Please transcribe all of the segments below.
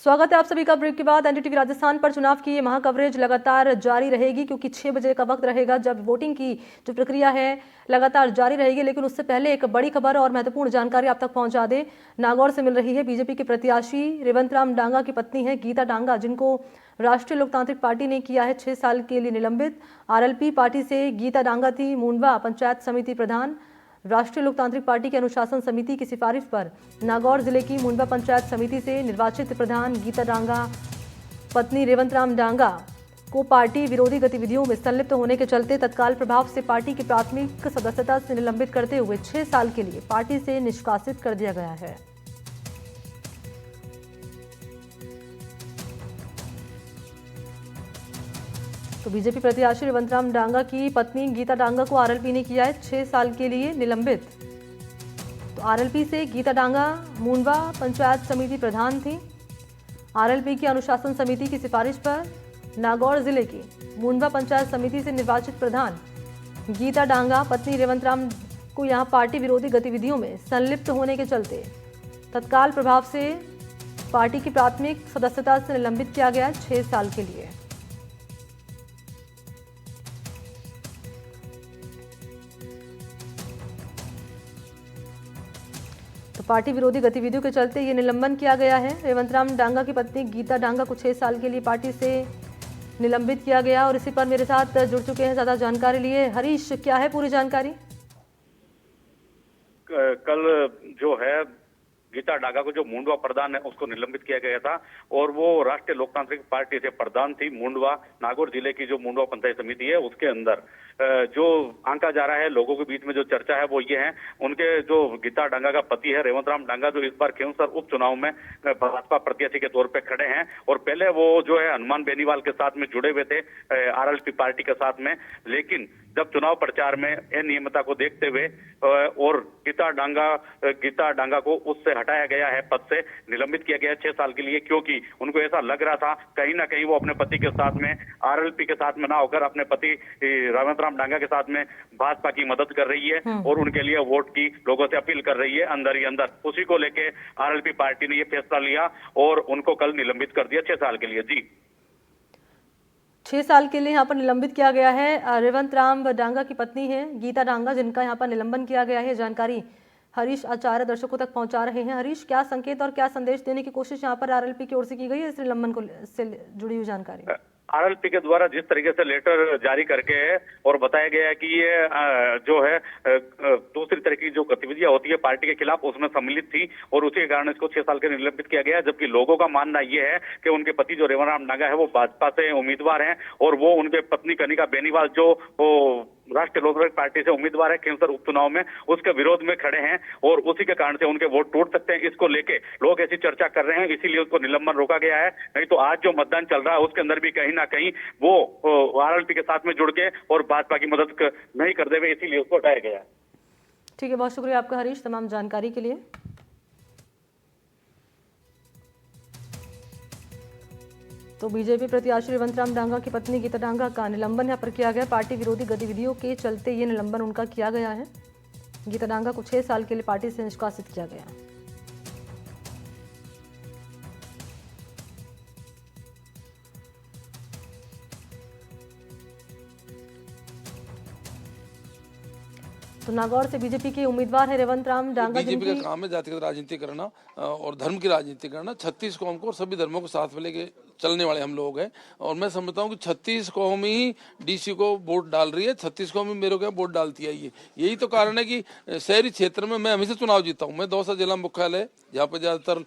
स्वागत है आप सभी का ब्रेक के बाद। एनडीटीवी राजस्थान पर चुनाव की ये महाकवरेज लगातार जारी रहेगी, क्योंकि 6 बजे का वक्त रहेगा जब वोटिंग की जो प्रक्रिया है लगातार जारी रहेगी। लेकिन उससे पहले एक बड़ी खबर और महत्वपूर्ण जानकारी आप तक पहुंचा दे। नागौर से मिल रही है। बीजेपी के प्रत्याशी रेवंत राम डांगा की पत्नी है गीता डांगा, जिनको राष्ट्रीय लोकतांत्रिक पार्टी ने किया है 6 साल के लिए निलंबित। आरएलपी पार्टी से गीता डांगा थी मुंडवा पंचायत समिति प्रधान। राष्ट्रीय लोकतांत्रिक पार्टी के अनुशासन समिति की सिफारिश पर नागौर जिले की मुंडवा पंचायत समिति से निर्वाचित प्रधान गीता डांगा पत्नी रेवंत राम डांगा को पार्टी विरोधी गतिविधियों में संलिप्त होने के चलते तत्काल प्रभाव से पार्टी की प्राथमिक सदस्यता से निलंबित करते हुए 6 साल के लिए पार्टी से निष्कासित कर दिया गया है। तो बीजेपी प्रत्याशी रेवंत राम डांगा की पत्नी गीता डांगा को आरएलपी ने किया है 6 साल के लिए निलंबित। तो आरएलपी से गीता डांगा मुंडवा पंचायत समिति प्रधान थी। आरएलपी की अनुशासन समिति की सिफारिश पर नागौर जिले की मुंडवा पंचायत समिति से निर्वाचित प्रधान गीता डांगा पत्नी रेवंत राम को यहां पार्टी विरोधी गतिविधियों में संलिप्त होने के चलते तत्काल प्रभाव से पार्टी की प्राथमिक सदस्यता से निलंबित किया गया 6 साल के लिए। तो पार्टी विरोधी गतिविधियों के चलते ये निलंबन किया गया है। रेवंत राम डांगा की पत्नी गीता डांगा को 6 साल के लिए पार्टी से निलंबित किया गया। और इसी पर मेरे साथ जुड़ चुके हैं ज्यादा जानकारी लिए हरीश। क्या है पूरी जानकारी? कल जो है गीता डांगा को जो मुंडवा प्रधान है उसको निलंबित किया गया था और वो राष्ट्रीय लोकतांत्रिक पार्टी से प्रधान थी। मुंडवा नागौर जिले की जो मुंडवा पंचायत समिति है उसके अंदर जो आंका जा रहा है, लोगों के बीच में जो चर्चा है वो ये है, उनके जो गीता डांगा का पति है रेवंत राम डांगा जो इस बार खींवसर उपचुनाव में भाजपा प्रत्याशी के तौर पे खड़े हैं और पहले वो जो है हनुमान बेनीवाल के साथ में जुड़े हुए थे आरएलपी पार्टी के साथ में। लेकिन जब चुनाव प्रचार में अनियमितता को देखते हुए और गीता डांगा को उससे हटाया गया है, पद से निलंबित किया गया 6 साल के लिए, क्योंकि उनको ऐसा लग रहा था कहीं ना कहीं वो अपने पति के साथ में आरएलपी के साथ में ना होकर अपने पति रेवंत राम डांगा के साथ में भाजपा की मदद कर रही है और उनके लिए वोट की लोगों से अपील कर रही है अंदर ही अंदर। उसी को लेके आरएलपी पार्टी ने ये फैसला लिया और उनको कल निलंबित कर दिया 6 साल के लिए। जी 6 साल के लिए यहाँ पर निलंबित किया गया है। रेवंत राम डांगा की पत्नी है गीता डांगा, जिनका यहाँ पर निलंबन किया गया है। जानकारी हरीश आचार्य दर्शकों तक पहुंचा रहे हैं। हरीश, क्या संकेत और क्या संदेश देने की कोशिश यहाँ पर आरएलपी की ओर से की गई है इस निलंबन को से जुड़ी हुई जानकारी? आरएलपी के द्वारा जिस तरीके से लेटर जारी करके है और बताया गया है कि ये जो है दूसरी तरह की जो गतिविधियां होती है पार्टी के खिलाफ उसमें सम्मिलित थी और उसी के कारण इसको 6 साल के निलंबित किया गया है। जबकि लोगों का मानना ये है कि उनके पति जो रेवंत राम डांगा है वो भाजपा से उम्मीदवार हैं और वो उनके पत्नी कनिका बेनीवाल जो राष्ट्रीय लोकतांत्रिक पार्टी से उम्मीदवार है खींवसर उपचुनाव में, उसके विरोध में खड़े हैं और उसी के कारण से उनके वोट टूट सकते हैं। इसको लेके लोग ऐसी चर्चा कर रहे हैं, इसीलिए उसको निलंबन रोका गया है। नहीं तो आज जो मतदान चल रहा है उसके अंदर भी कहीं ना कहीं वो आरएलपी के साथ में जुड़ के और भाजपा की मदद नहीं कर देवे, इसीलिए उसको हटाया गया है। ठीक है, बहुत शुक्रिया आपका हरीश तमाम जानकारी के लिए। तो बीजेपी प्रत्याशी रेवंत राम डांगा की पत्नी गीता डांगा का निलंबन यहाँ पर किया गया। पार्टी विरोधी गतिविधियों के चलते ये निलंबन उनका किया गया है। गीता डांगा को 6 साल के लिए पार्टी से निष्कासित किया गया। तो नागौर से बीजेपी के उम्मीदवार है रेवंत राम डांगा। बीजेपी का काम है जातिगत राजनीति करना और धर्म की राजनीति करना। 36 कौम को और सभी धर्मों को साथ में लेके चलने वाले हम लोग हैं और मैं समझता हूँ कि 36 कौम ही डीसी को वोट डाल रही है, 36 कौम ही मेरे को वोट डालती है। यही तो कारण है कि शहरी क्षेत्र में मैं हमेशा चुनाव जीतता हूँ। मैं दौसा जिला मुख्यालय जहाँ पर ज्यादातर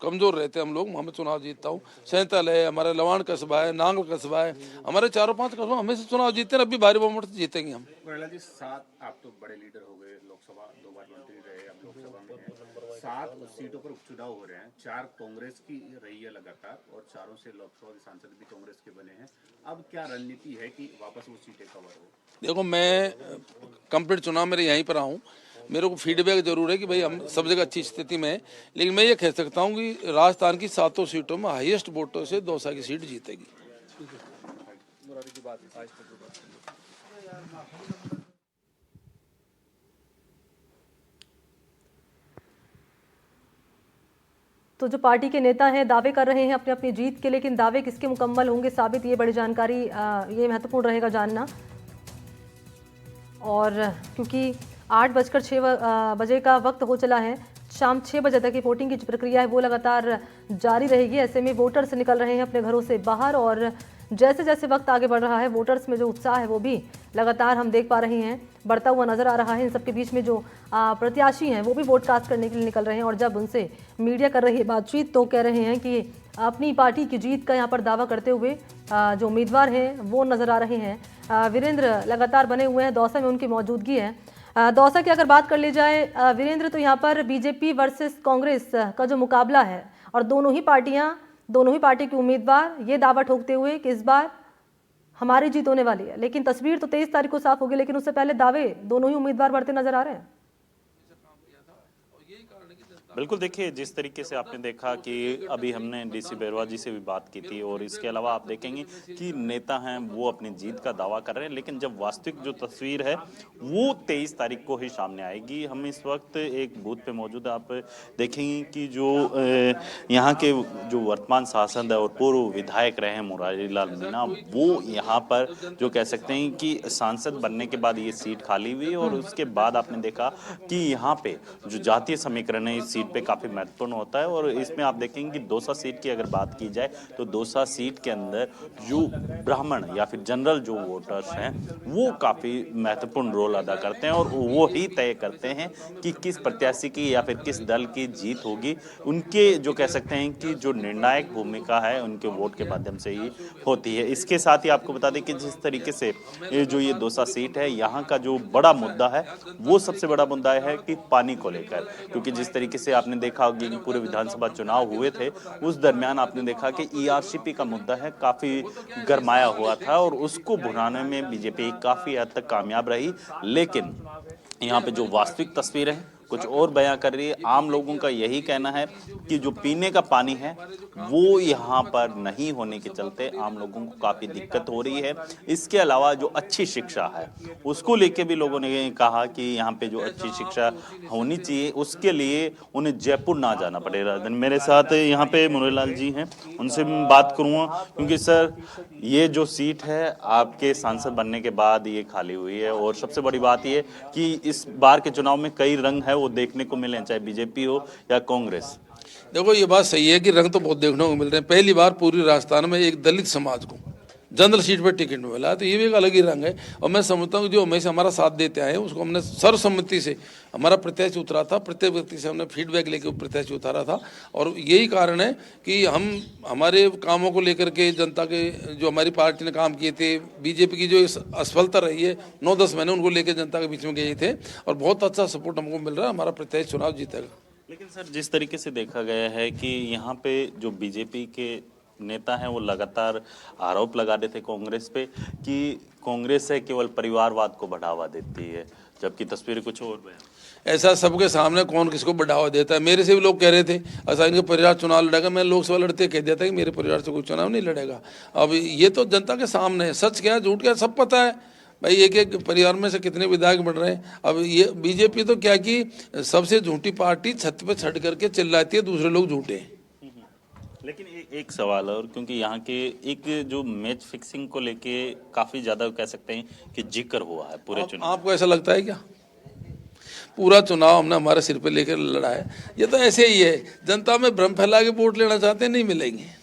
कमजोर रहते हैं हम लोग, वहाँ में चुनाव जीतता हूँ। सैंतल है, हमारा लवाण कस्बा है, नांगल कस्बा है, हमारे 4-5 कस्बा हमेशा चुनाव जीतते हैं। अभी भारी बहुमत से जीतेंगे हम। जी 7 आप तो बड़े लीडर हो गए, लोकसभा 2 बार मंत्री रहे, अब लोकसभा में हैं। 7 सीटों पर उपचुनाव हो रहे हैं, 4 कांग्रेस की रही है लगातार और चारों से लोकसभा के सांसद भी कांग्रेस के बने हैं। अब क्या रणनीति है कि वापस वो सीटें कवर हो? देखो, मैं कंप्लीट चुनाव मेरे यहीं पर आऊँ, मेरे को फीडबैक जरूर है कि भाई हम सब जगह अच्छी स्थिति में है, लेकिन मैं ये कह सकता हूँ कि राजस्थान की 7 सीटों में हाईएस्ट वोटों से दौसा की सीट जीतेगी। तो जो पार्टी के नेता हैं दावे कर रहे हैं अपनी अपनी जीत के, लेकिन दावे किसके मुकम्मल होंगे साबित, ये बड़ी जानकारी, ये महत्वपूर्ण रहेगा जानना। और क्योंकि 8:06 का वक्त हो चला है, शाम 6 बजे तक की वोटिंग की जो प्रक्रिया है वो लगातार जारी रहेगी। ऐसे में वोटर्स निकल रहे हैं अपने घरों से बाहर, और जैसे जैसे वक्त आगे बढ़ रहा है वोटर्स में जो उत्साह है वो भी लगातार हम देख पा रहे हैं बढ़ता हुआ नजर आ रहा है। इन सबके बीच में जो प्रत्याशी हैं वो भी वोट कास्ट करने के लिए निकल रहे हैं, और जब उनसे मीडिया कर रही है बातचीत तो कह रहे हैं कि अपनी पार्टी की जीत का यहाँ पर दावा करते हुए जो उम्मीदवार हैं वो नजर आ रहे हैं। वीरेंद्र लगातार बने हुए हैं, दौसा में उनकी मौजूदगी है। दौसा की अगर बात कर ली जाए वीरेंद्र, तो यहाँ पर बीजेपी वर्सेस कांग्रेस का जो मुकाबला है, और दोनों ही पार्टी के उम्मीदवार ये दावा ठोकते हुए कि इस बार हमारी जीत होने वाली है, लेकिन तस्वीर तो 23 तारीख को साफ होगी, लेकिन उससे पहले दावे दोनों ही उम्मीदवार बढ़ते नजर आ रहे हैं। बिल्कुल, देखिए जिस तरीके से आपने देखा कि अभी हमने डीसी बैरवा जी से भी बात की थी, और इसके अलावा आप देखेंगे कि नेता हैं वो अपनी जीत का दावा कर रहे हैं, लेकिन जब वास्तविक जो तस्वीर है वो 23 तारीख को ही सामने आएगी। हम इस वक्त एक बूथ पे मौजूद हैं, आप देखेंगे कि जो यहाँ के जो वर्तमान सांसद है और पूर्व विधायक रहे हैं मुरारी लाल मीणा, वो यहाँ पर जो कह सकते हैं कि सांसद बनने के बाद ये सीट खाली हुई, और उसके बाद आपने देखा कि यहाँ पे जो जातीय समीकरण है इस सीट पे काफी महत्वपूर्ण होता है। और इसमें आप देखेंगे कि दौसा सीट की अगर बात की जाए तो दौसा सीट के अंदर जो ब्राह्मण या फिर जनरल जो वोटर्स हैं वो काफी महत्वपूर्ण रोल अदा करते हैं, और वो ही तय करते हैं कि किस प्रत्याशी की या फिर किस दल की जीत होगी। उनके जो कह सकते हैं कि जो निर्णायक भूमिका है उनके वोट के माध्यम से ही होती है। इसके साथ ही आपको बता दें कि जिस तरीके से ये दौसा सीट है, यहाँ का जो बड़ा मुद्दा है वो सबसे बड़ा मुद्दा है कि पानी को लेकर, क्योंकि जिस तरीके से आपने देखा होगा कि पूरे विधानसभा चुनाव हुए थे उस दरमियान आपने देखा कि ईआरसीपी का मुद्दा है काफी गरमाया हुआ था, और उसको भुनाने में बीजेपी काफी हद तक कामयाब रही। लेकिन यहाँ पे जो वास्तविक तस्वीर है कुछ और बयां कर रही है। आम लोगों का यही कहना है कि जो पीने का पानी है वो यहाँ पर नहीं होने के चलते आम लोगों को काफी दिक्कत हो रही है। इसके अलावा जो अच्छी शिक्षा है उसको लेके भी लोगों ने कहा कि यहाँ पे जो अच्छी शिक्षा होनी चाहिए उसके लिए उन्हें जयपुर ना जाना पड़ेगा। मेरे साथ यहाँ पे मुरारीलाल जी हैं, उनसे मैं बात करूँगा, क्योंकि सर ये जो सीट है आपके सांसद बनने के बाद ये खाली हुई है, और सबसे बड़ी बात ये कि इस बार के चुनाव में कई रंग है वो देखने को मिले, चाहे बीजेपी हो या कांग्रेस। देखो ये बात सही है कि रंग तो बहुत देखने को मिल रहे हैं। पहली बार पूरी राजस्थान में एक दलित समाज को जनरल सीट पर टिकट मिला, तो ये भी एक अलग ही रंग है। और मैं समझता हूँ जो हमेशा हमारा साथ देते आए हैं उसको हमने सर्वसम्मति से हमारा प्रत्याशी उतरा था, प्रत्येक व्यक्ति से हमने फीडबैक लेकर प्रत्याशी उतारा था, और यही कारण है कि हम हमारे कामों को लेकर के जनता के जो हमारी पार्टी ने काम किए थे, बीजेपी की जो असफलता रही है 9-10 महीने उनको लेकर जनता के बीच में गए थे, और बहुत अच्छा सपोर्ट हमको मिल रहा है। हमारा प्रत्याशी चुनाव जीतेगा। लेकिन सर जिस तरीके से देखा गया है कि यहाँ पे जो बीजेपी के नेता हैं वो लगातार आरोप लगा रहे थे कांग्रेस पे कि कांग्रेस है केवल परिवारवाद को बढ़ावा देती है, जबकि तस्वीर कुछ और है। ऐसा सबके सामने कौन किसको बढ़ावा देता है। मेरे से भी लोग कह रहे थे ऐसा इनके परिवार चुनाव लड़ेगा, मैं लोकसभा लड़ते कह दिया था कि मेरे परिवार से कोई चुनाव नहीं लड़ेगा। अब ये तो जनता के सामने है, सच क्या झूठ क्या सब पता है भाई। एक एक परिवार में से कितने विधायक बन रहे हैं। अब ये बीजेपी तो क्या कि सबसे झूठी पार्टी छत पे छड़ करके चिल्लाती है दूसरे लोग झूठे हैं। लेकिन एक सवाल और, क्योंकि यहाँ के एक जो मैच फिक्सिंग को लेके काफी ज्यादा कह सकते हैं कि जिक्र हुआ है पूरे चुनाव। आपको ऐसा लगता है क्या? पूरा चुनाव हमने हमारे सिर पे लेकर लड़ा है। ये तो ऐसे ही है, जनता में भ्रम फैला के वोट लेना चाहते हैं, नहीं मिलेंगे।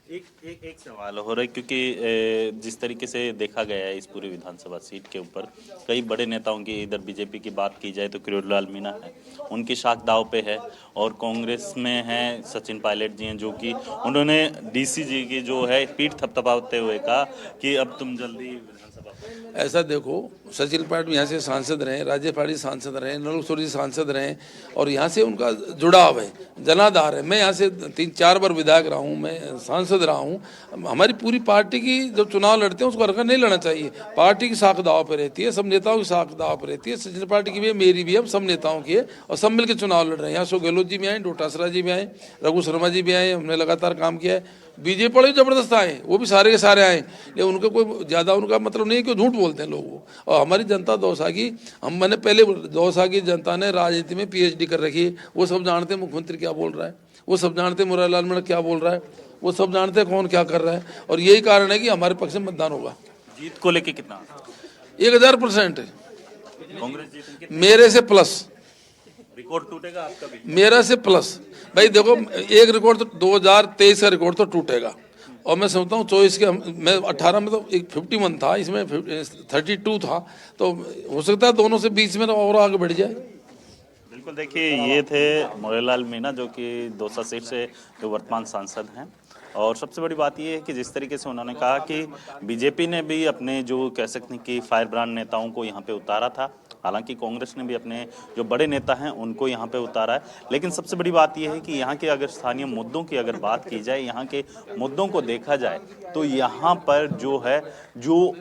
एक सवाल हो रहा है, क्योंकि जिस तरीके से देखा गया है इस पूरी विधानसभा सीट के ऊपर कई बड़े नेताओं की, इधर बीजेपी की बात की जाए तो किरोड़ी लाल मीणा है, उनकी शाख दाव पे है, और कांग्रेस में हैं सचिन पायलट जी हैं जो कि उन्होंने डीसी जी की जो है पीठ थपथपाते हुए कहा कि अब तुम जल्दी विधानसभा। ऐसा देखो, सचिन पायलट यहाँ से सांसद रहे, राजेश पाटिल सांसद रहे, नरेंद्र किशोर जी सांसद रहे, और यहाँ से उनका जुड़ाव है, जनाधार है। मैं यहाँ से 3-4 बार विधायक रहा हूँ, मैं सांसद रहा हूँ। हमारी पूरी पार्टी की जब चुनाव लड़ते हैं उसको हरकत नहीं लड़ना चाहिए। पार्टी की साख दाव पर रहती है, सब नेताओं की साख दाव पर रहती है। सचिन पार्टी की भी है, मेरी भी है, सब नेताओं की है, और सब मिलकर चुनाव लड़ रहे हैं। यहाँ अशोक गहलोत जी भी आए, डोटासरा जी भी आए, रघु शर्मा जी भी आए, हमने लगातार काम किया है। बीजेपी वाले जबरदस्त आए, वो भी सारे के सारे आए, लेकिन उनका कोई ज़्यादा उनका मतलब नहीं है कि झूठ बोलते हैं लोग वो। और हमारी जनता दौसा की, मैंने पहले दौसा की जनता ने राजनीति में PhD कर रखी है, वो सब जानते हैं मुख्यमंत्री क्या बोल रहा है। वो सब जानते हैं मुरारीलाल मीणा क्या बोल रहा है, वो सब जानते हैं कौन क्या कर रहा है, और यही कारण है कि हमारे पक्ष में मतदान होगा। जीत को लेके कितना 1000% कांग्रेस जीतेगी? मेरे से प्लस, रिकॉर्ड टूटेगा आपका भी? मेरा से प्लस। भाई देखो, एक रिकॉर्ड तो 2023 का रिकॉर्ड तो टूटेगा, और मैं समझता हूँ 24 के मैं 18 में तो एक 51 था, इसमें 32 था, तो हो सकता है दोनों से बीच में और आगे बढ़ जाए। बिल्कुल, देखिए ये थे मुरारीलाल मीणा जो कि दौसा सीट से जो वर्तमान सांसद हैं, और सबसे बड़ी बात ये है कि जिस तरीके से उन्होंने कहा कि बीजेपी ने भी अपने जो कह सकते हैं कि फायर ब्रांड नेताओं को यहाँ पे उतारा था, हालांकि कांग्रेस ने भी अपने जो बड़े नेता हैं उनको यहाँ पे उतारा है, लेकिन सबसे बड़ी बात यह है कि यहाँ के अगर स्थानीय मुद्दों की अगर बात की जाए, यहाँ के मुद्दों को देखा जाए, तो यहाँ पर जो है जो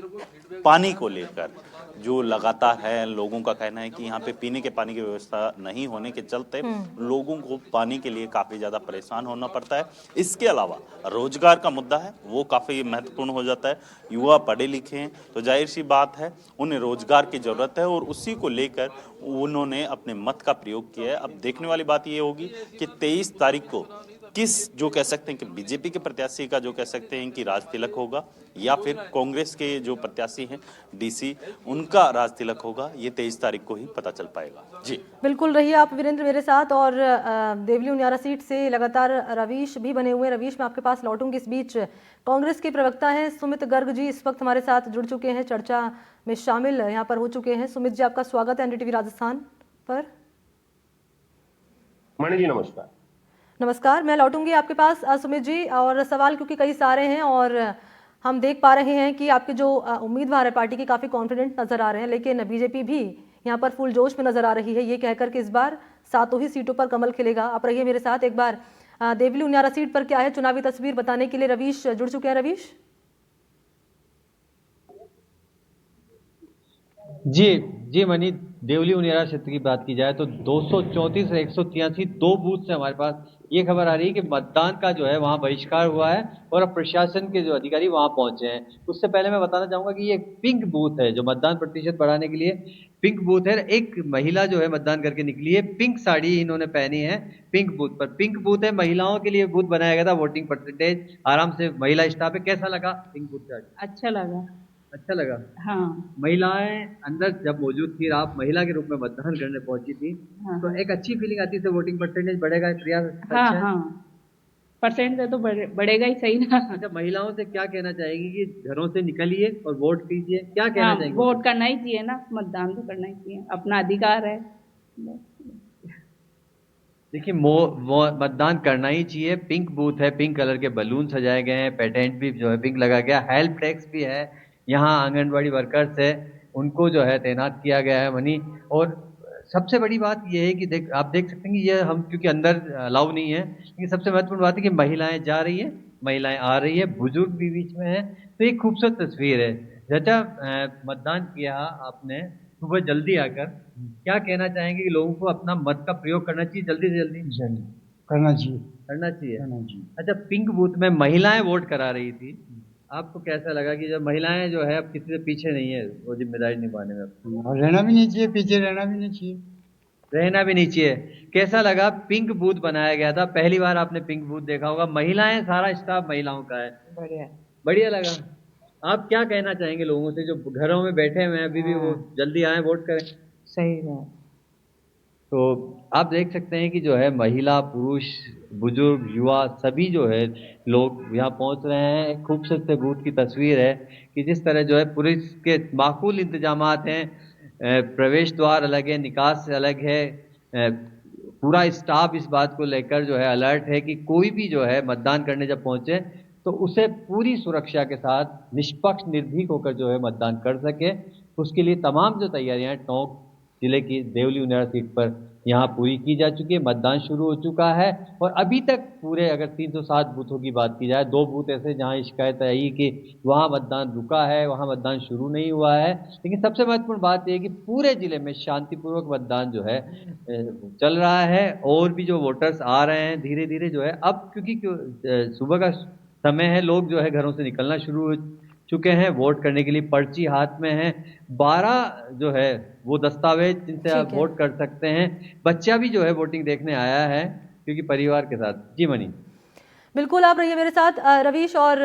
पानी को लेकर जो लगातार है, लोगों का कहना है कि यहाँ पे पीने के पानी की व्यवस्था नहीं होने के चलते लोगों को पानी के लिए काफी ज्यादा परेशान होना पड़ता है। इसके अलावा रोजगार का मुद्दा है, वो काफी महत्वपूर्ण हो जाता है। युवा पढ़े लिखे हैं तो जाहिर सी बात है उन्हें रोजगार की जरूरत है, और उसी को लेकर उन्होंने अपने मत का प्रयोग किया है। अब देखने वाली बात ये होगी कि 23 तारीख को किस जो कह सकते हैं कि बीजेपी के प्रत्याशी का जो कह सकते हैं कि राज तिलक होगा, या फिर कांग्रेस के जो प्रत्याशी हैं डीसी उनका राज तिलक होगा, ये 23 तारीख को ही पता चल पाएगा। जी बिल्कुल, रहिए आप वीरेंद्र मेरे साथ। और देवली उनियारा सीट से लगातार रवीश भी बने हुए हैं। रवीश, मैं आपके पास लौटूंगी। इस बीच कांग्रेस के प्रवक्ता हैं सुमित गर्ग जी इस वक्त हमारे साथ जुड़ चुके हैं, चर्चा में शामिल यहाँ पर हो चुके हैं। सुमित जी, आपका स्वागत है एनडीटीवी राजस्थान पर। मणि जी नमस्कार। नमस्कार, मैं लौटूंगी आपके पास सुमित जी, और सवाल क्योंकि कई सारे हैं और हम देख पा रहे हैं कि आपके जो उम्मीदवार है पार्टी के काफ़ी कॉन्फिडेंट नजर आ रहे हैं, लेकिन बीजेपी भी यहाँ पर फुल जोश में नजर आ रही है, ये कहकर कि इस बार 7 ही सीटों पर कमल खिलेगा। आप रहिए मेरे साथ। एक बार देवली उनियारा सीट पर क्या है चुनावी तस्वीर बताने के लिए रवीश जुड़ चुके हैं। रवीश जी मनी, देवली उनियारा क्षेत्र की बात की जाए तो 234 से 183 दो बूथ से हमारे पास ये खबर आ रही है कि मतदान का जो है वहाँ बहिष्कार हुआ है, और अब प्रशासन के जो अधिकारी वहाँ पहुंचे हैं। उससे पहले मैं बताना चाहूंगा कि ये पिंक बूथ है, जो मतदान प्रतिशत बढ़ाने के लिए पिंक बूथ है। एक महिला जो है मतदान करके निकली है, पिंक साड़ी इन्होंने पहनी है पिंक बूथ पर। पिंक बूथ है, महिलाओं के लिए बूथ बनाया गया था, वोटिंग परसेंटेज आराम से महिला स्टाफ है। कैसा लगा पिंक बूथ का? अच्छा लगा। हाँ महिलाएं अंदर जब मौजूद थी, आप महिला के रूप में मतदान करने पहुंची थी, हाँ, तो एक अच्छी फीलिंग आती है, वोटिंग परसेंटेज बढ़ेगा, प्रयास अच्छा हाँ है। हाँ परसेंट तो बढ़ेगा ही सही ना। अच्छा, महिलाओं से क्या कहना चाहेगी कि घरों से निकलिए और वोट कीजिए, क्या कहना हाँ, चाहेंगे? वोट करना ही चाहिए ना, मतदान तो करना ही चाहिए, अपना अधिकार है। देखिए, मतदान करना ही चाहिए। पिंक बूथ है, पिंक कलर के बलून सजाए गए हैं, पेटेंट भी जो है पिंक लगा गया, हेल्प डेस्क भी है, यहाँ आंगनबाड़ी वर्कर्स है उनको जो है तैनात किया गया है मनी। और सबसे बड़ी बात यह है कि आप देख सकते हैं कि ये हम क्योंकि अंदर अलाउ नहीं है, लेकिन सबसे महत्वपूर्ण बात है कि महिलाएं जा रही है, महिलाएं आ रही है, बुजुर्ग भी बीच में है, तो एक खूबसूरत तस्वीर है। चाचा, मतदान किया आपने सुबह जल्दी आकर, क्या कहना चाहेंगे कि लोगों को अपना मत का प्रयोग करना चाहिए जल्दी से जल्दी? करना चाहिए। करना चाहिए। अच्छा, पिंक बूथ में महिलाएं वोट करा रही थी, आपको कैसा लगा कि जब महिलाएं जो है अब किसी से पीछे नहीं है वो जिम्मेदारी निभाने में? और रहना भी नहीं चाहिए, पीछे रहना भी नहीं चाहिए। रहना भी नहीं चाहिए। कैसा लगा? पिंक बूथ बनाया गया था, पहली बार आपने पिंक बूथ देखा होगा, महिलाएं, सारा स्टाफ महिलाओं का है। बढ़िया लगा। आप क्या कहना चाहेंगे लोगों से जो घरों में बैठे हुए हैं अभी भी, वो जल्दी आए वोट करें? सही है। तो आप देख सकते हैं कि जो है महिला, पुरुष, बुजुर्ग, युवा सभी जो है लोग यहाँ पहुँच रहे हैं। एक खूबसूरत से बूथ की तस्वीर है कि जिस तरह जो है पुलिस के माकूल इंतजामात हैं, प्रवेश द्वार अलग है, निकास अलग है, पूरा स्टाफ इस बात को लेकर जो है अलर्ट है कि कोई भी जो है मतदान करने जब पहुँचे तो उसे पूरी सुरक्षा के साथ निष्पक्ष निर्भीक होकर जो है मतदान कर सके। उसके लिए तमाम जो तैयारियां टोंक जिले की देवली उनियारा सीट पर यहाँ पूरी की जा चुकी है। मतदान शुरू हो चुका है, और अभी तक पूरे अगर 307 बूथों की बात की जाए, 2 बूथ ऐसे जहाँ शिकायत आई कि वहाँ मतदान रुका है, वहाँ मतदान शुरू नहीं हुआ है। लेकिन सबसे महत्वपूर्ण बात यह है कि पूरे जिले में शांतिपूर्वक मतदान जो है चल रहा है, और भी जो वोटर्स आ रहे हैं धीरे धीरे जो है। अब क्योंकि सुबह का समय है, लोग जो है घरों से निकलना शुरू हो चुके हैं वोट करने के लिए, पर्ची हाथ में है। 12 जो है वो दस्तावेज जिनसे आप वोट कर सकते हैं। बच्चा भी जो है वोटिंग देखने आया है, क्योंकि परिवार के साथ। जी मनी। बिल्कुल, आप रहिए मेरे साथ। रवीश और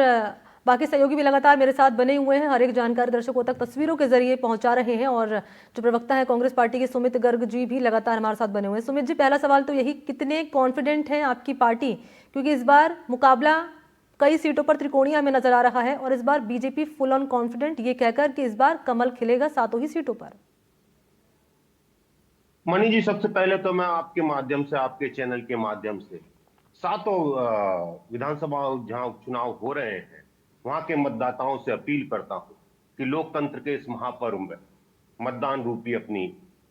बाकी सहयोगी भी लगातार मेरे साथ बने हुए हैं, हर एक जानकारी दर्शकों तक तस्वीरों के जरिए पहुंचा रहे हैं, और जो प्रवक्ता है कांग्रेस पार्टी के सुमित गर्ग जी भी लगातार हमारे साथ बने हुए हैं। सुमित जी, पहला सवाल तो यही, कितने कॉन्फिडेंट हैं आपकी पार्टी, क्योंकि इस बार मुकाबला कई सीटों पर त्रिकोणीय हमें नजर आ रहा है, और इस बार बीजेपी फुल ऑन कॉन्फिडेंट ये कहकर कि इस बार कमल खिलेगा 7 ही सीटों पर। मणि जी, सबसे पहले तो मैं आपके माध्यम से, आपके चैनल के माध्यम से 7 विधानसभा जहां उपचुनाव हो रहे हैं वहां के मतदाताओं से अपील करता हूं कि लोकतंत्र के इस महापर्व में मतदान रूपी अपनी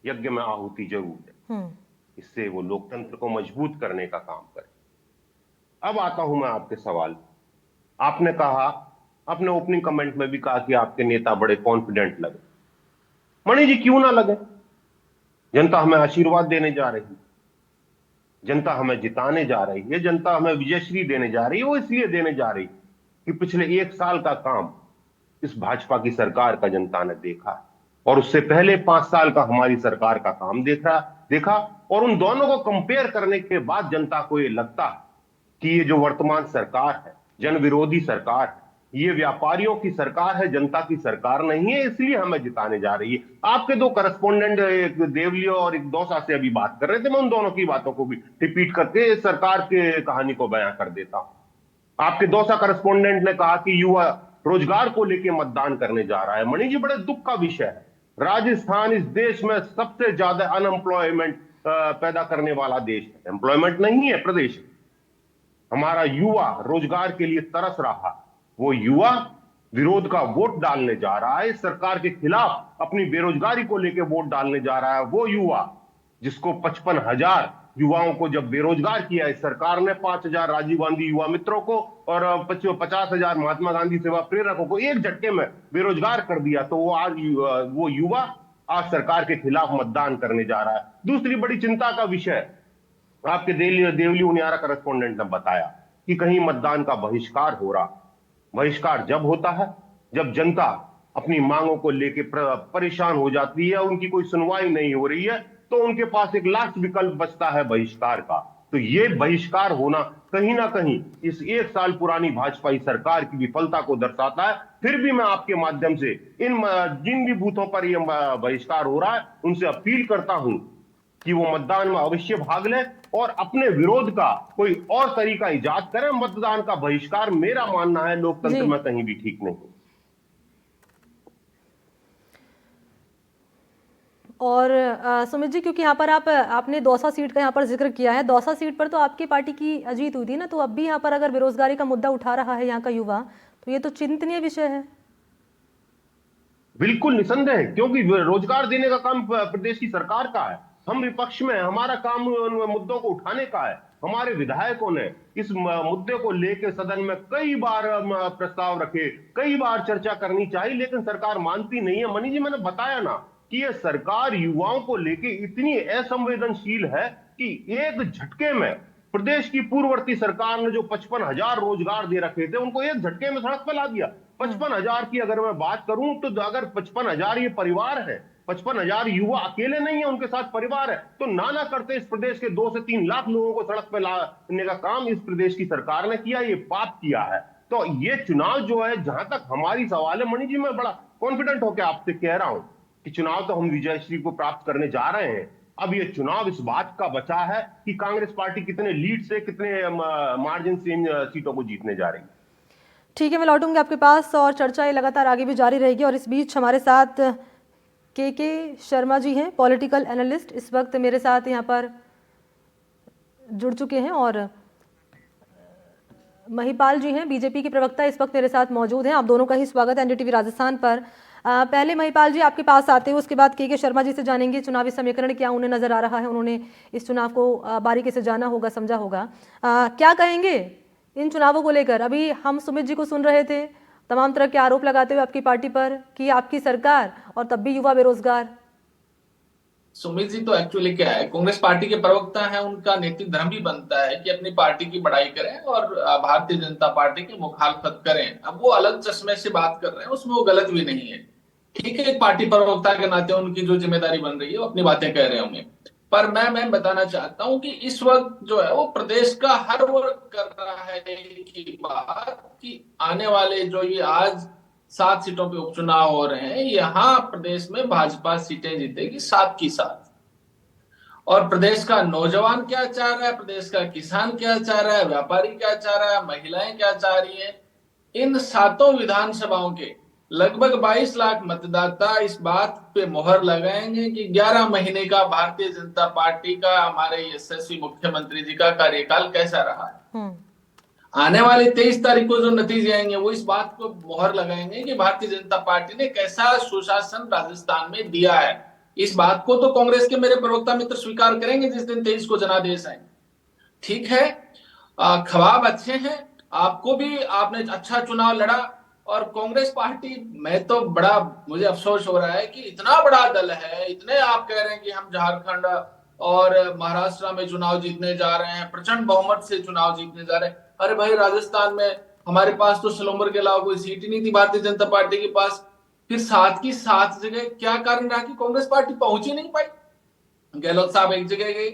यज्ञ में आहुति जरूर दें। इससे वो लोकतंत्र को मजबूत करने का काम करें। अब आता हूं मैं आपके सवाल। आपने कहा, अपने ओपनिंग कमेंट में भी कहा कि आपके नेता बड़े कॉन्फिडेंट लगे। मणि जी, क्यों ना लगे? जनता हमें आशीर्वाद देने जा रही है, जनता हमें जिताने जा रही है, जनता हमें विजयश्री देने जा रही है। वो इसलिए देने जा रही है कि पिछले 1 साल का काम इस भाजपा की सरकार का जनता ने देखा, और उससे पहले 5 साल का हमारी सरकार का काम देखा, और उन दोनों को कंपेयर करने के बाद जनता को ये लगता है कि ये जो वर्तमान सरकार है जन विरोधी सरकार है, ये व्यापारियों की सरकार है, जनता की सरकार नहीं है, इसलिए हमें जिताने जा रही है। आपके 2 करस्पोंडेंट, एक देवलियो और एक दौसा से अभी बात कर रहे थे, मैं उन दोनों की बातों को भी रिपीट करके सरकार के कहानी को बयां कर देता हूं। आपके दौसा करस्पोंडेंट ने कहा कि युवा रोजगार को लेकर मतदान करने जा रहा है। मणि जी, बड़े दुख का विषय है, राजस्थान इस देश में सबसे ज्यादा अनएम्प्लॉयमेंट पैदा करने वाला देश है। एम्प्लॉयमेंट नहीं है प्रदेश। हमारा युवा रोजगार के लिए तरस रहा, वो युवा विरोध का वोट डालने जा रहा है, सरकार के खिलाफ अपनी बेरोजगारी को लेकर वोट डालने जा रहा है। वो युवा जिसको 55,000 युवाओं को जब बेरोजगार किया इस सरकार ने, 5,000 राजीव गांधी युवा मित्रों को और 50,000 महात्मा गांधी सेवा प्रेरकों को एक झटके में बेरोजगार कर दिया, तो वो आज वो युवा आज सरकार के खिलाफ मतदान करने जा रहा है। दूसरी बड़ी चिंता का विषय, आपके देवली उनियारा करस्पोंडेंट ने बताया कि कहीं मतदान का बहिष्कार हो रहा। बहिष्कार जब होता है जब जनता अपनी मांगों को लेकर परेशान हो जाती है, उनकी कोई सुनवाई नहीं हो रही है, तो उनके पास एक लास्ट विकल्प बचता है बहिष्कार का। तो ये बहिष्कार होना कहीं ना कहीं इस 1 साल पुरानी भाजपाई सरकार की विफलता को दर्शाता है। फिर भी मैं आपके माध्यम से इन जिन भी बूथों पर यह बहिष्कार हो रहा है उनसे अपील करता हूं कि वो मतदान में अवश्य भाग लें और अपने विरोध का कोई और तरीका इजाद करें। मतदान का बहिष्कार, मेरा मानना है, लोकतंत्र में कहीं भी ठीक नहीं। और सुमित जी, क्योंकि यहाँ पर आपने दौसा सीट का यहाँ पर जिक्र किया है, दौसा सीट पर तो आपकी पार्टी की जीत हुई थी ना, तो अब भी यहाँ पर अगर बेरोजगारी का मुद्दा उठा रहा है यहाँ का युवा, तो ये तो चिंतनीय विषय है। बिल्कुल निसंदेह, क्योंकि रोजगार देने का काम प्रदेश की सरकार का है। हम विपक्ष में, हमारा काम मुद्दों को उठाने का है। हमारे विधायकों ने इस मुद्दे को लेकर सदन में कई बार प्रस्ताव रखे, कई बार चर्चा करनी चाहिए, लेकिन सरकार मानती नहीं है। मणि जी, मैंने बताया ना कि ये सरकार युवाओं को लेकर इतनी असंवेदनशील है कि एक झटके में प्रदेश की पूर्ववर्ती सरकार ने जो 55,000 रोजगार दे रखे थे उनको एक झटके में सड़क पर ला दिया। 55,000 की अगर मैं बात करूं तो अगर 55,000 ये परिवार है, 55,000 युवा अकेले नहीं है, उनके साथ परिवार है, तो ना करते इस प्रदेश के 2 से 3 लाख लोगों को सड़क पर लाने का काम इस प्रदेश की सरकार ने किया, ये पाप किया है। तो ये चुनाव जो है, जहां तक हमारी सवाल है, मणि जी, मैं बड़ा कॉन्फिडेंट होकर आपसे कह रहा हूं कि चुनाव तो हम विजयश्री को प्राप्त करने जा रहे हैं। अब ये चुनाव इस बात का बचा है कि कांग्रेस पार्टी कितने लीड से, कितने मार्जिन से इन सीटों को जीतने जा रही है। ठीक है, मैं लौटूंगी आपके पास और चर्चा ये लगातार आगे भी जारी रहेगी। और इस बीच हमारे साथ के शर्मा जी हैं, पॉलिटिकल एनालिस्ट, इस वक्त मेरे साथ यहाँ पर जुड़ चुके हैं, और महिपाल जी हैं, बीजेपी के प्रवक्ता, इस वक्त मेरे साथ मौजूद हैं। आप दोनों का ही स्वागत है एनडीटीवी राजस्थान पर। पहले महिपाल जी आपके पास आते हैं, उसके बाद के शर्मा जी से जानेंगे चुनावी समीकरण क्या उन्हें नजर आ रहा है, उन्होंने इस चुनाव को बारीकी से जाना होगा, समझा होगा। क्या कहेंगे इन चुनावों को लेकर? अभी हम सुमित जी को सुन रहे थे तमाम तरह के आरोप लगाते हुए आपकी पार्टी पर कि आपकी सरकार और तब भी युवा बेरोजगार। सुमित जी तो एक्चुअली क्या है, कांग्रेस पार्टी के प्रवक्ता हैं, उनका नैतिक धर्म भी बनता है कि अपनी पार्टी की बड़ाई करें और भारतीय जनता पार्टी की मुखालफत करें। अब वो अलग चश्मे से बात कर रहे हैं, उसमें वो गलत भी नहीं है। ठीक है, एक पार्टी प्रवक्ता के नाते उनकी जो जिम्मेदारी बन रही है वो अपनी बातें कह रहे होंगे, पर मैं बताना चाहता हूं कि इस वक्त जो है वो प्रदेश का हर वर्ग कर रहा है की बात कि आने वाले जो ये आज 7 सीटों पे उपचुनाव हो रहे हैं, यहाँ प्रदेश में भाजपा सीटें जीतेगी 7 की 7। और प्रदेश का नौजवान क्या चाह रहा है, प्रदेश का किसान क्या चाह रहा है, व्यापारी क्या चाह रहा है, महिलाएं क्या चाह रही हैं, इन 7 विधानसभाओं के लगभग 22 लाख मतदाता इस बात पे मोहर लगाएंगे कि 11 महीने का भारतीय जनता पार्टी का, हमारे यशस्वी मुख्यमंत्री जी का कार्यकाल कैसा रहा है। आने वाली 23 तारीख को जो नतीजे आएंगे वो इस बात को मोहर लगाएंगे कि भारतीय जनता पार्टी ने कैसा सुशासन राजस्थान में दिया है। इस बात को तो कांग्रेस के मेरे प्रवक्ता मित्र स्वीकार करेंगे जिस दिन 23 को जनादेश आएंगे। ठीक है, ख्वाब अच्छे हैं, आपको भी, आपने अच्छा चुनाव लड़ा, और कांग्रेस पार्टी, मैं तो बड़ा मुझे अफसोस हो रहा है कि इतना बड़ा दल है, इतने आप कह रहे हैं कि हम झारखंड और महाराष्ट्र में चुनाव जीतने जा रहे हैं, प्रचंड बहुमत से चुनाव जीतने जा रहे हैं। अरे भाई, राजस्थान में हमारे पास तो सलोमर के अलावा कोई सीट ही नहीं थी भारतीय जनता पार्टी के पास। फिर 7 की 7 जगह क्या कारण रहा कि कांग्रेस पार्टी पहुंच ही नहीं पाई। गहलोत साहब एक जगह गए,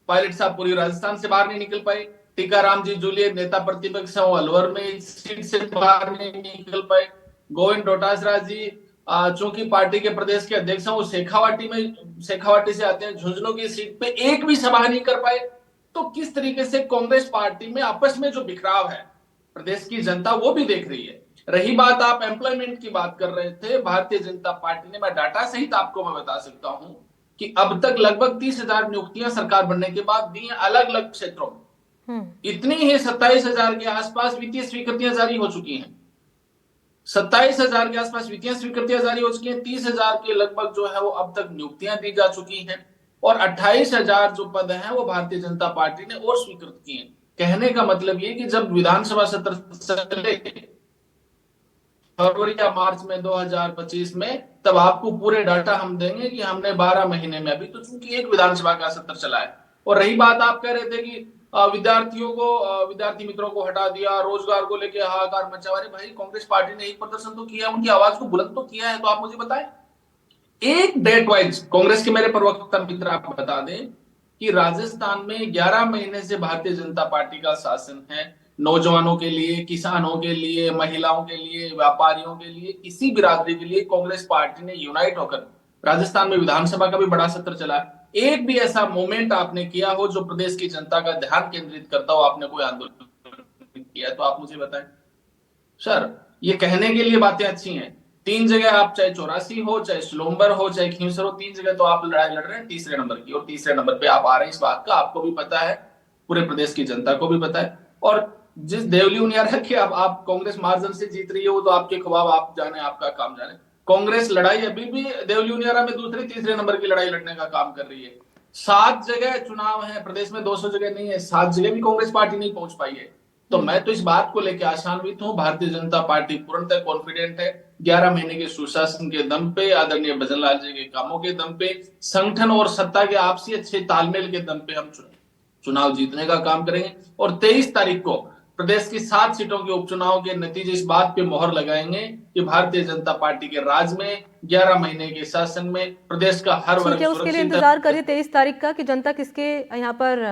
पायलट साहब पूरी राजस्थान से बाहर नहीं निकल पाए, टीकाराम जी जूलियर नेता प्रतिपक्ष हैं, अलवर में सीट से बाहर नहीं निकल पाए, गोविंद डोटासरा जी चूंकि पार्टी के प्रदेश के अध्यक्ष हैं, वो शेखावाटी से आते हैं, झुंझुनू की सीट पे एक भी सभा नहीं कर पाए। तो किस तरीके से कांग्रेस पार्टी में आपस में जो बिखराव है, प्रदेश की जनता वो भी देख रही है। रही बात, आप एम्प्लॉयमेंट की बात कर रहे थे, भारतीय जनता पार्टी ने, मैं डाटा सहित आपको मैं बता सकता हूं कि अब तक लगभग 30,000 नियुक्तियां सरकार बनने के बाद दी हैं अलग अलग क्षेत्रों में। इतनी ही 27,000 के आसपास वित्तीय स्वीकृतियां जारी हो चुकी हैं। 27,000 के आसपास वित्तीय स्वीकृतियां जारी हो चुकी हैं। 30,000 के लगभग जो है वो अब तक नियुक्तियां दी जा चुकी हैं, और 28,000 जो पद हैं वो भारतीय जनता पार्टी ने और स्वीकृत किए हैं। कहने का मतलब ये कि जब विधानसभा सत्र चले फरवरी या मार्च में 2025 में, तब आपको पूरे डाटा हम देंगे कि हमने 12 महीने में, अभी तो चूंकि एक विधानसभा का सत्र चला है। और रही बात, आप कह रहे थे कि विद्यार्थी मित्रों को हटा दिया, रोजगार को लेकर हाहाकार मचा। अरे भाई, कांग्रेस पार्टी ने एक प्रदर्शन तो किया, उनकी आवाज को बुलंद तो किया है, तो आप मुझे बताएं। एक डेट वाइज कांग्रेस के मेरे प्रवक्ता मित्र आप बता दें कि राजस्थान में 11 महीने से भारतीय जनता पार्टी का शासन है। नौजवानों के लिए, किसानों के लिए, महिलाओं के लिए, व्यापारियों के लिए, किसी बिरादरी के लिए कांग्रेस पार्टी ने यूनाइट होकर राजस्थान में विधानसभा का भी बड़ा सत्र चला। एक भी ऐसा मोमेंट आपने किया हो जो प्रदेश की जनता का ध्यान केंद्रित करता हो, आपने कोई आंदोलन किया तो आप मुझे बताएं। सर, ये कहने के लिए बातें अच्छी हैं, 3 जगह आप, चाहे 84 हो, चाहे स्लोम्बर हो, चाहे खींवसर हो, 3 जगह तो आप लड़ाई लड़ रहे हैं तीसरे नंबर की, और तीसरे नंबर पे आप आ रहे हैं। इस बात का आपको भी पता है, पूरे प्रदेश की जनता को भी पता है। और जिस देवली उनियारा के आप कांग्रेस मार्जिन से जीत रही है, वो तो आपके ख्वाब आप जाने, आपका काम जाने। कांग्रेस लड़ाई अभी भी देवली उनियारा में दूसरे तीसरे नंबर की लड़ाई लड़ने का काम कर रही है। 7 जगह चुनाव है, प्रदेश में 200 जगह नहीं है, 7 जगह भी कांग्रेस पार्टी नहीं पहुंच पाई है। तो मैं तो इस बात को लेकर आशान्वित हूं, भारतीय जनता पार्टी पूर्णतः कॉन्फिडेंट है। 11 महीने के सुशासन के दम पे, आदरणीय भजनलाल जी के कामों के दम पे, संगठन और सत्ता के आपसी अच्छे तालमेल के दम पे हम चुनाव जीतने का काम करेंगे। और 23 तारीख को प्रदेश की 7 सीटों के उपचुनाव के नतीजे इस बात पे मोहर लगाएंगे कि भारतीय जनता पार्टी के राज में, 11 महीने के शासन में प्रदेश का हर वर्ग सुरक्षित है। उसके लिए इंतजार करिए 23 तारीख का कि जनता किसके यहाँ पर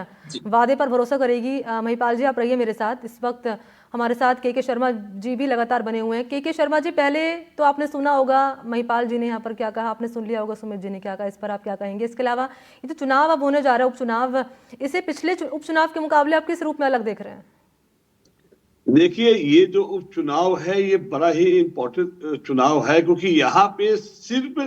वादे पर भरोसा करेगी। महिपाल जी, आप रहिए मेरे साथ। इस वक्त हमारे साथ के शर्मा जी भी लगातार बने हुए हैं। के शर्मा जी, पहले तो आपने सुना होगा महिपाल जी ने यहाँ पर क्या कहा, आपने सुन लिया होगा सुमित जी ने क्या कहा, इस पर आप क्या कहेंगे? इसके अलावा ये तो चुनाव अब होने जा रहा है, उपचुनाव, इसे पिछले उपचुनाव के मुकाबले आप किस रूप में अलग देख रहे हैं? देखिए, ये जो उपचुनाव है ये बड़ा ही इम्पोर्टेंट चुनाव है, क्योंकि यहाँ पे सिर्फ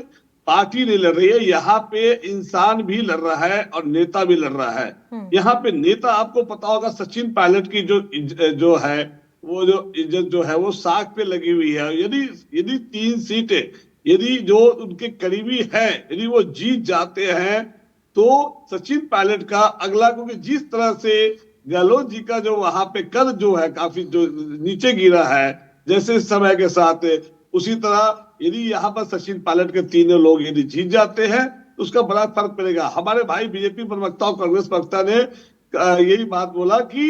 पार्टी नहीं लड़ रही है, यहाँ पे इंसान भी लड़ रहा है और नेता भी लड़ रहा है। यहाँ पे नेता, आपको पता होगा सचिन पायलट की जो है वो जो इज्जत जो है वो साख पे लगी हुई है। यदि 3 सीटें यदि जो उनके करीबी है यदि वो जीत जाते हैं तो सचिन पायलट का अगला, क्योंकि जिस तरह से गहलोत जी का जो वहां पे कद जो है काफी जो नीचे गिरा है जैसे समय के साथ, उसी तरह यदि यहाँ पर सचिन पायलट के 3 लोग यदि जीत जाते हैं तो उसका बड़ा फर्क पड़ेगा। हमारे भाई बीजेपी प्रवक्ता और कांग्रेस प्रवक्ता ने यही बात बोला कि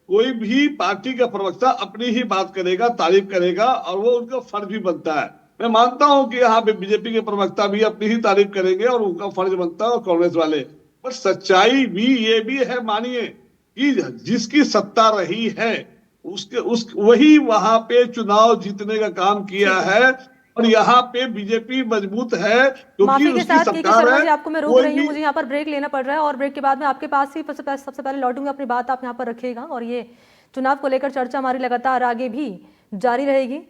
कोई भी पार्टी का प्रवक्ता अपनी ही बात करेगा, तारीफ करेगा, और वो उनका फर्ज भी बनता है। मैं मानता हूं कि यहाँ पे बीजेपी के प्रवक्ता भी अपनी ही तारीफ करेंगे और उनका फर्ज बनता है, और कांग्रेस वाले। पर सच्चाई भी ये भी है, मानिए कि जिसकी सत्ता रही है वही वहां पे चुनाव जीतने का काम किया है, और यहाँ पे बीजेपी मजबूत है क्योंकि माफी के उसकी साथ के सरकार शर्मा है। जी, आपको मैं रोक कोई रही हूँ, भी मुझे यहाँ पर ब्रेक लेना पड़ रहा है और ब्रेक के बाद में आपके पास ही सबसे पहले लौटूंगी। अपनी बात आप यहाँ पर रखिएगा और ये चुनाव को लेकर चर्चा हमारी लगातार आगे भी जारी रहेगी।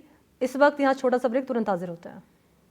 इस वक्त यहाँ छोटा सा ब्रेक, तुरंत हाजिर होता है।